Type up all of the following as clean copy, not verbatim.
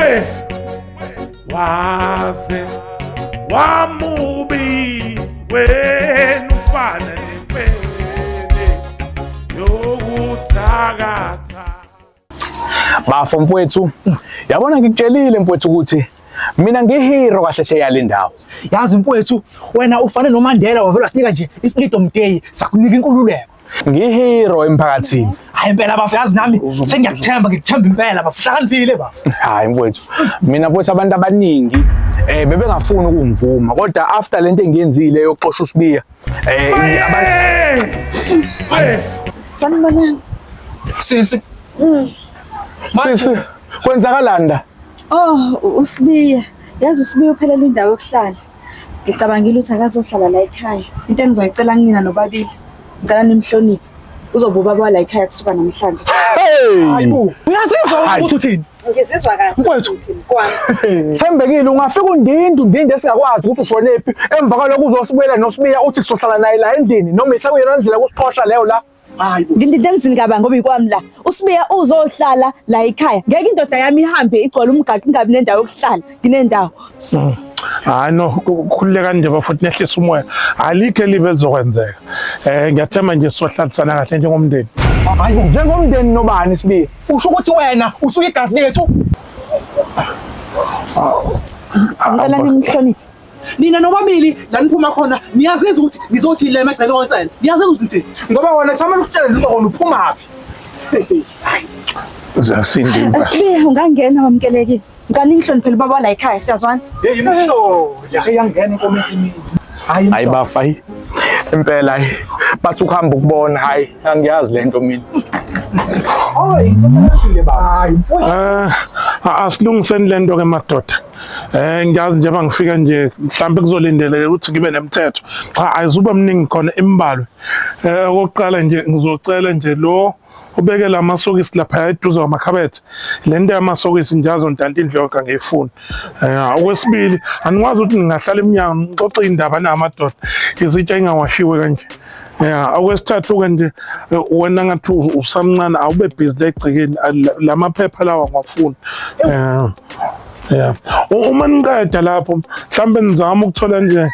we waze wamubi wena ufana nempene yokuthakatha. Bafo mfowethu, yabona ngikutshelile mfowethu ukuthi mina ngihero kahle hle yale ndawo. Yazi mfowethu, wena ufane noMandela wavela sinika nje iFreedom Day sakunika inkululeko. Ngihero emphakathini. Hayi impela bafo, yazi nami ngikuthemba impela bafo, hlakaniphile bafo. Hayi mfowethu, mina mfowethu abantu abaningi bebengafuni ukungivuma kodwa after lento engiyenzile yokuxosha uSibiya Sanibonani. Sisi. Sisi, kwenzakalani la? Oh, uSibiya. Yazi uSibiya uphelele indawo yokuhlala. Ngicabangile ukuthi akazohlala la ekhaya. Into engizoyicela kunina nobabili. Ngicela nimhloniphe. Uzobuba baba la ekhaya kusuka namhlanje. Hayibo. Uyazizwa ukuthi uthini? Ngizizwa kahle. Mfowethu. Kwami. Thembekile ungafika undindi esingakwazi ukuthi ushonephi emva kwalokho uzosibuyela noSibiya uthi sizohlala naye la endlini noma isakuyena indlela kusixosha leyo la. Hayibo. Ngididemzini kaba ngoba ikwami la. uSibiya uzohlala la ekhaya. Ngeke indoda yami ihambe igcwala umgaqo ingabi nendawo yokuhlala. Nginendawo. Hayi no, kukhuleka nje bafuthi nehlisa umoya. Alikho elibe lizokwenzeka. Ngiyathemba nje sizohlalisana kahle njengomndeni. Hayibo, njengomndeni nobani Sibiya? Usho ukuthi wena usuke igazi lethu. Ngicela nimhloniphe. Nina nobabili la niphuma khona niyaziza ukuthi nizothi le emagcele konsela. Niyaziza ukuthi nje ngoba wona kusamele ukutshela nje khona uphuma phi. Zasindimba. Sibiya ungangena wamkelekile. Ngicela nimhloniphele baba la ekhaya siyazwana. Hey mfo, yangena inkomenti mina. Hayi bafayi. Impela hayi. Bathi ukuhamba ukubona hayi, angiyazi lento mina. Hayi, ngizokufile ba. Hayi mfo. Asilungiseni lento ke madoda. Ngiyazi nje bangifika nje mhlambe kuzolindeleke ukuthi ngibe nemithetho. Cha ayizuba mningi khona embalwe. Okokuqala nje ngizocela nje lo ubeke lamasokisi lapha eduze kwamakhabethe. Lento yamasokisi njazo ntanti indloka ngiyifuna. Okwesibili anikwazi ukuthi ngingahlala eminyango ngixoxe indaba namadoda. Izitsha ingawashiwe kanje. Okwesithathu ke nje wena ngathi usamncane awube busy egcikeni lamaphepha lawa ngwafuna. Uma niqeda lapho mhlambe nizama ukuthola nje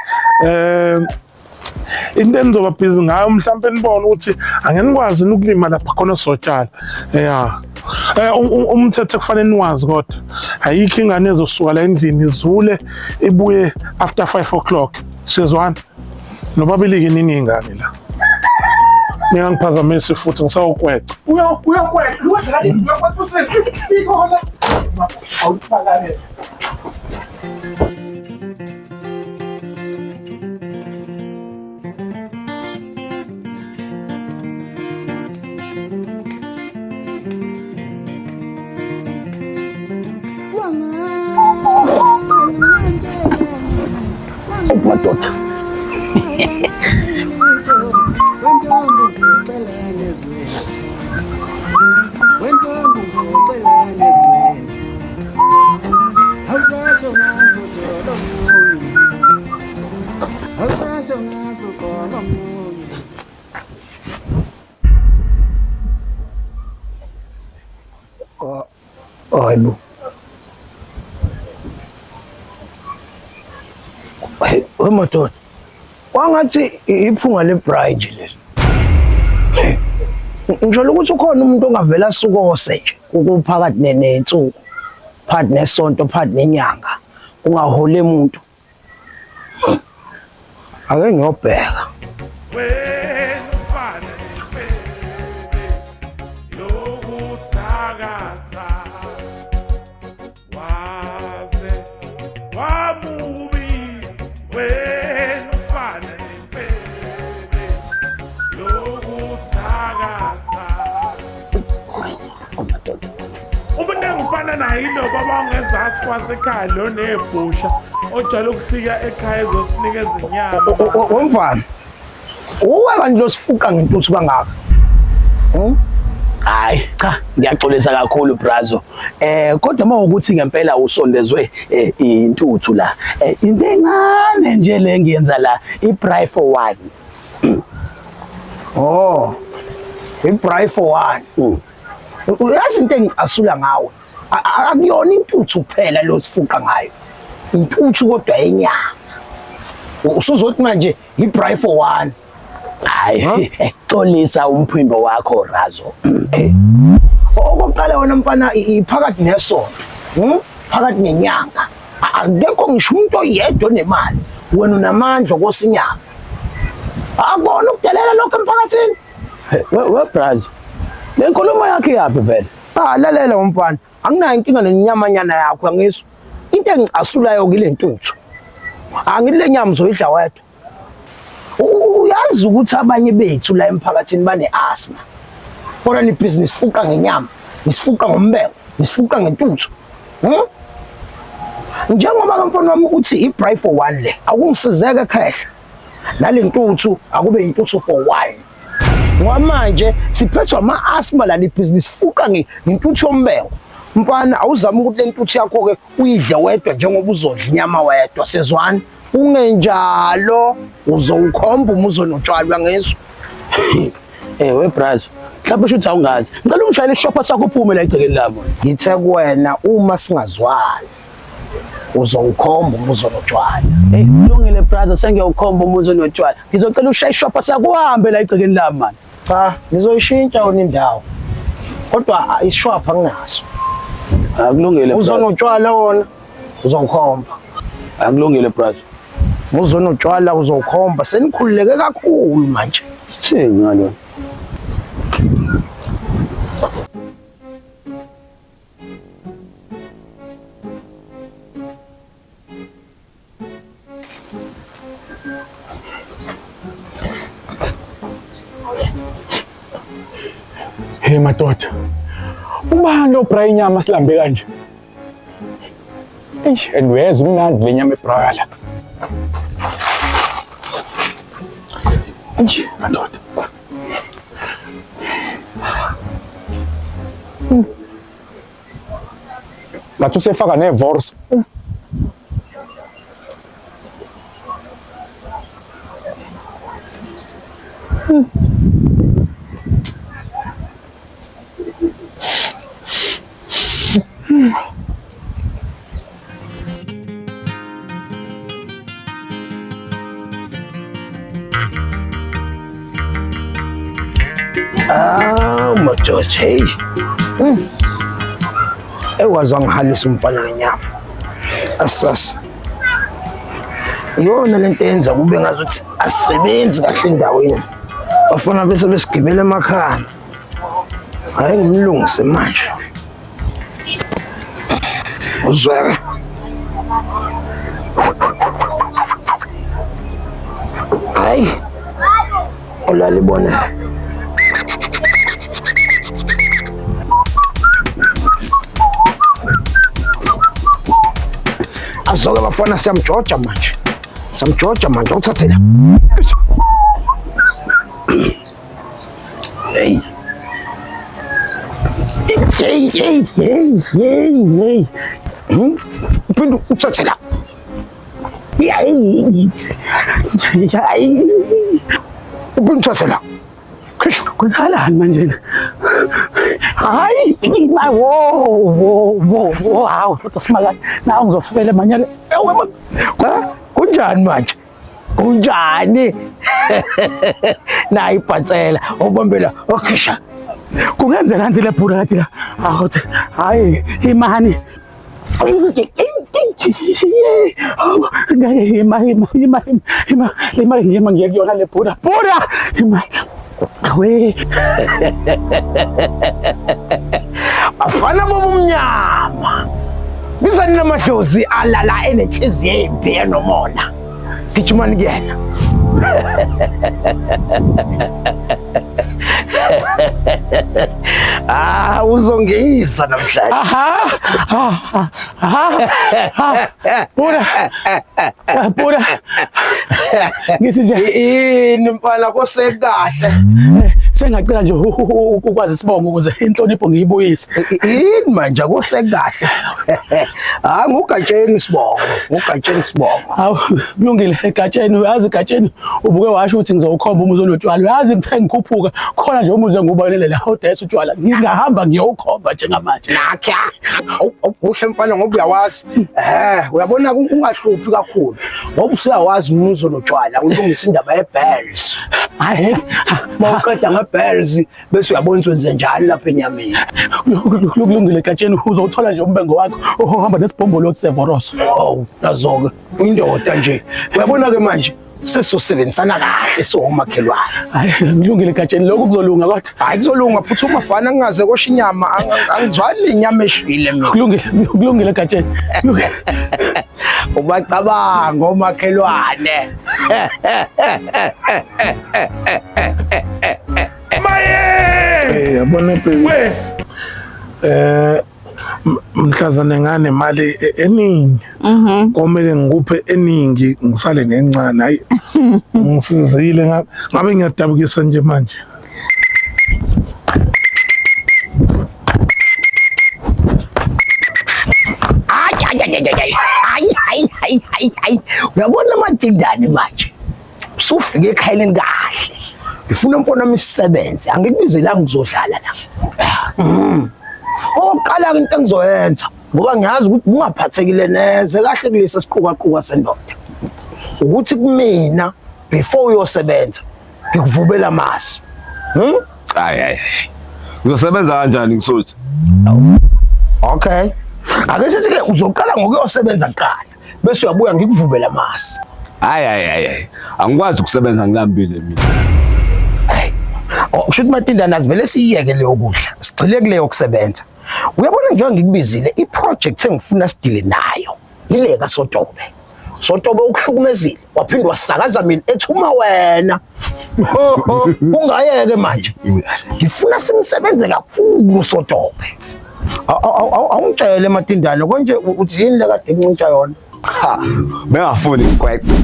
into enizoba busy ngayo mhlambe nibone ukuthi angenikwazi ukulima lapha khona sotshala. Umthetho kufanele niwazi kodwa ayikho ingane ezosuka la endlini izule ibuye after 5 o'clock. Sizwana nobabili ke nini ingane la. Mina ngiphazamisa futhi ngisawukweca. Uyakweca. Uyakweca usefika khona. Awusibalale. Madoda. Hayibo. Madoda. Wangathi iphunga lebride leli. Ngisho ukuthi ukhona umuntu ongavela sukose nje ukuphakathi nensuku, phakathi nesonto, phakathi nenyanga, ungahole umuntu. Ake ngiyobheka. Nayilo baba ongezansi kwasekhaya lo nebhusha ojala ukufika ekhaya ezosinikeza inyama. Wemfana. Uweka nje losifuka ngentuthu kangaka. Hayi cha ngiyaxolisa kakhulu brazo. Kodwa mawukuthi ngempela usondezwe intuthu la. Into encane nje le ngiyenza la i-braai for one. Oh. I-braai for one. Uyazi into engicasula ngawe. akuyona intuthu kuphela lo sifuqa ngayo. Intuthu kodwa enyama. Usuzothi manje i-braai for one. Hayi, xolisa umphimbo wakho Razo. Okokuqala wena mfana iphakathi nesonto. Phakathi nenyanga. Akekho ngisho umuntu oyedwa onemali. Wena unamandla kosinyanga. Akubona ukudelela lokho emphakathini. We Brazo. Le nkulumo yakhe yaphi vele? Lalela umfana. Anginayo inkinga nenyamanyana yakho angiso. Into engicasulayo kule ntuthu. Angile nyama uzoyidla wedwa. Uyazi ukuthi abanye bethu la emphakathini bane asthma. Kodwa ni business fuqa ngenyama, nisifuqa ngombeko, nisifuqa ngentuthu. Njengoba kamfana wami uthi i-braai for one le, akungisizeke ekhehla. Nale ntuthu akube intuthu for one. Ngoba manje siphethwa ama-asthma la business fuqa ngentuthu yombeko. Mfana awuzama ukuthi le ntuthu yakho ke uyidle wedwa njengoba uzodla inyama wedwa sezwana. Ungenjalo uzowukhomba umuzo notshwalwa ngeso. We Brazo. Mhlawumbe usho ukuthi awungazi. Ngicela ungishayele ishopha sakho uphume la egcekeni lami. Ngithe kuwena uma singazwani uzowukhomba umuzo notshwala. Kulungile Brazo, sengiyawukhomba umuzo notshwala. Ngizocela ushaye ishopha sakho uhambe la egcekeni lami man. Cha, ngizoyishintsha wona indawo. Kodwa isishwapha nginaso. Akulungile Brazo. Uzonotshwala wona uzowukhomba. Akulungile Brazo. Uzonotshwala uzowukhomba senikhululeke kakhulu manje. Ngalo. Hey madoda. Ubani lo braai inyama silambe kanje? Eish, andweza umnandi le nyama ebraai la. Eish, madoda. Ngathi usefaka nevorce. Madoda, hey. Ewazwa ngihalisa umfana ngenyama. Asasa. Yona lento yenza kube ngazuthi asisebenzi kahle endaweni. Bafuna bese besigibele emakhaya. Hayi ngimlungise manje. Uzweka. Hayi. Ulalibona. Azoke bafana siyamjoja manje. Samjoja manje uthathe la. Hey. Hey. Uphinda uthathe la. Uphinda uthathe la. Kwenzakalani manje? Hayi, my wo, hawu, kodwa simakani. Nawe ngizofela manyala. Kunjani manje? Kunjani? Nayi ibhansela, obombela, okhisha. Kungenzeka kanti le bhura kathi la. Hayi, imani. Ima ngiyakuyona le bhura. Ima. We. Bafana bobumnyama. Bizani namadlozi alala enenhliziyo embi enomona. Gijimani kuyena. Uzongiyisa namhlanje. Bhura. Ngithi nje ini mfana kosekahle. Sengacela nje ukwazi isibongo ukuze inhlonipho ngiyibuyise. Yini manje akosekahle. Ngugatsheni sibongo, ngugatsheni sibongo. Hawu, kulungile egatsheni, uyazi egatsheni ubuke washo ukuthi ngizowukhomba umuzo notshwala. Uyazi ngithe ngikhuphuka khona nje umuzo ngubalele la udayisa utshwala ngingahamba ngiyokhomba njengamanje. Nakha. Awuhle mfana ngoba uyawazi. Uyabona ungahluphi kakhulu. Ngoba usuyawazi umuzo notshwala ulungisa indaba ye-bells. Hayi, Mawuqeda nge-bells bese uyabona wenze njalo lapha enyameni. kulungile Gatsheni uzothola nje umbengo wakho ohamba nesibhombolo Sevoroso. Oh, nazo-ke uyindoda nje. Uyabona ke manje sesizosebenzisana kahle somakhelwane. Hayi, kulungile Gatsheni lokho kuzolunga kodwa. Hayi kuzolunga futhi umafana angaze kosha inyama angizwali inyama eshile mina. Kulungile Gatsheni. Ubacabanga omakhelwane. Yabona bheki. Mhlazane ngane mali eningi. Komele ngikuphe eningi ngisale nencane. Hayi. Ngisizile ngabe ngiyadabukisa nje manje. Hayi. Uyabona Matindane manje. Usufike ekhayeni kahle. Ngifuna umfana wami isisebenze. Angikubizela ngizodlala la. Oqala into engizoyenza ngoba ngiyazi ukuthi ungaphathekile neze kahle kulesi siqhukaqhuka sendoda. Ukuthi kumina before uyosebenza ngikuvubela amasi. Hayi. Uzosebenza kanjani ngisuthi? Okay. Ake sithi ke uzoqala ngokuyosebenza kuqala bese uyabuya ngikuvubela amasi. Hayi. Angikwazi ukusebenza ngilambile mina. Kushuthi Matindane asivele siyeke leyo kudla. Sigcile kuleyo kusebenza. Uyabona njengoba ngikubizile iproject engifuna sidile nayo. Ile kaSotobe. Sotobe ukuhlukumezile waphinde wasakaza mina ethuma wena. Ungayeke manje. Ngifuna simsebenze kakhulu Sotobe. Awungitshele Matindane konje uthi yini le kade ngincintsha yona? Bengafuni ngikweqe.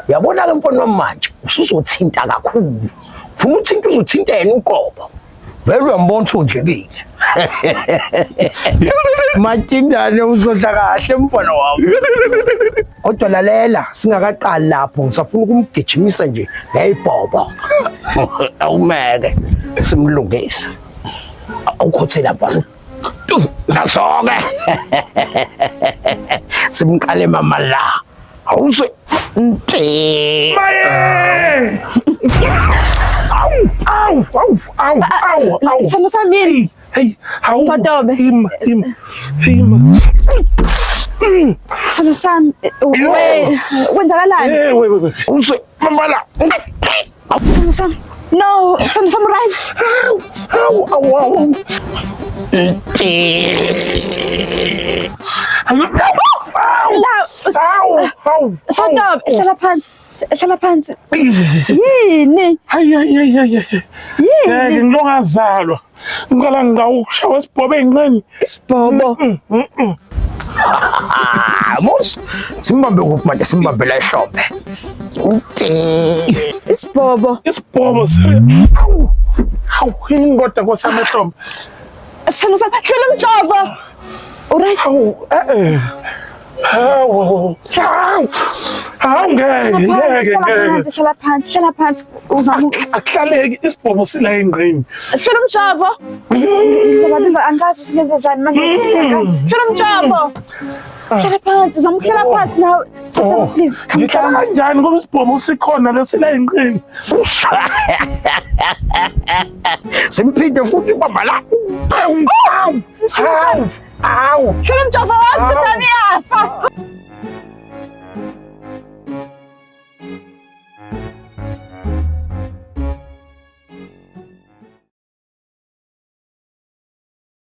Uyabona ke mfana wami manje usuzothinta kakhulu. Ufuna uthinta uzothinta yena uqobo. Vele uyambona unjekile. Matindane uzodla kahle mfana wami. Kodwa lalela singakaqali lapho ngisafuna ukumgijimisa nje ngeyibhobo. Awumeke simlungisa. Awukhothela balo. Nasoke. Simqale mama la. Awuse nti. Au. Salo samini. Hey, hawu. Sotobe. Ima. Salo sam. Wenzakalani? We. Awuse mama la. Salo sam. No, salo sam rice. Au. Nti. Au. Sotobe, ehlala phansi. Yini? Hayi. Yini? Ngilongazalwa. Ngicela ngawushaya isibhobo ezincane. Isibhobo. Mos. Simbambe kuphi manje simbambe la ehlombe. Nti. Isibhobo. Isibhobo hawu ingoda kwasamahlombe. Salo sam, hlela umjovo. Urice. Hawu ngeke. Hlala phansi. Uzama Akuhlaleki isibhobo sila engqini. hlela umjovo. Ngizobabiza angazi usebenza njani manje siseka. Hlela umjovo. Hlala phansi, uzama ukuhlela phansi nawe. Sotobe please, come Ngihlala down. kanjani ngoba isibhobo sikhona lesila engqini. Simphinde futhi bamba la. Hlela umjovo wazi ukuthi yafa.